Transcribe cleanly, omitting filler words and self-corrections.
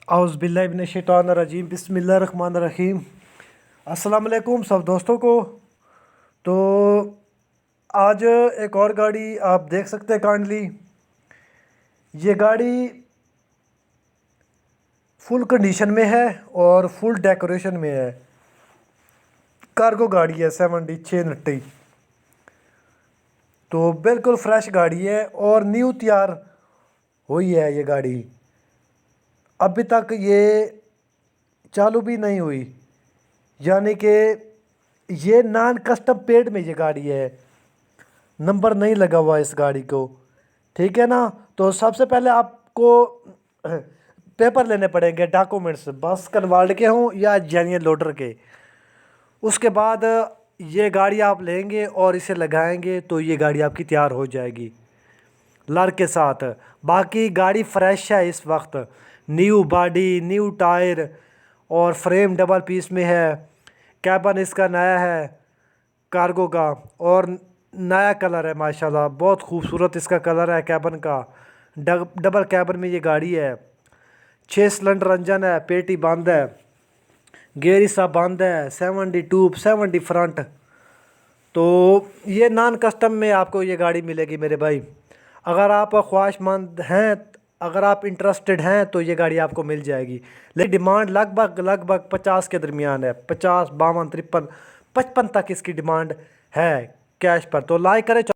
औज़ बिल्लाहि मिनश शैतानिर रजीम बिस्मिल्लाहिर रहमानिर रहीम। अस्सलाम वालेकुम सब दोस्तों को। तो आज एक और गाड़ी आप देख सकते हैं काइंडली। ये गाड़ी फुल कंडीशन में है और फुल डेकोरेशन में है। कार्गो गाड़ी है 76 तो बिल्कुल फ्रेश गाड़ी है और न्यू तैयार हुई है ये गाड़ी। अभी तक ये चालू भी नहीं हुई, यानी कि ये नॉन कस्टम पेड में ये गाड़ी है, नंबर नहीं लगा हुआ इस गाड़ी को, ठीक है ना। तो सबसे पहले आपको पेपर लेने पड़ेंगे, डॉक्यूमेंट्स, बस कन्वर्ट के हों या जेन्युइन लोडर के। उसके बाद ये गाड़ी आप लेंगे और इसे लगाएंगे तो ये गाड़ी आपकी तैयार हो जाएगी लर के साथ। बाकी गाड़ी फ्रेश है इस वक्त, न्यू बॉडी, न्यू टायर और फ्रेम डबल पीस में है। कैबन इसका नया है कार्गो का और नया कलर है माशाल्लाह, बहुत खूबसूरत इसका कलर है कैबन का। डबल कैबन में ये गाड़ी है। 6 सिलेंडर इंजन है, पेटी बंद है, गेयर हिस्सा बंद है, 70 ट्यूब 70 फ्रंट। तो ये नॉन कस्टम में आपको ये गाड़ी मिलेगी मेरे भाई। अगर आप ख्वाहिशमंद हैं, अगर आप इंटरेस्टेड हैं तो ये गाड़ी आपको मिल जाएगी। लेकिन डिमांड लगभग 50 के दरमियान है, 50, 52, 53, 55 तक इसकी डिमांड है कैश पर। तो लाइक करें।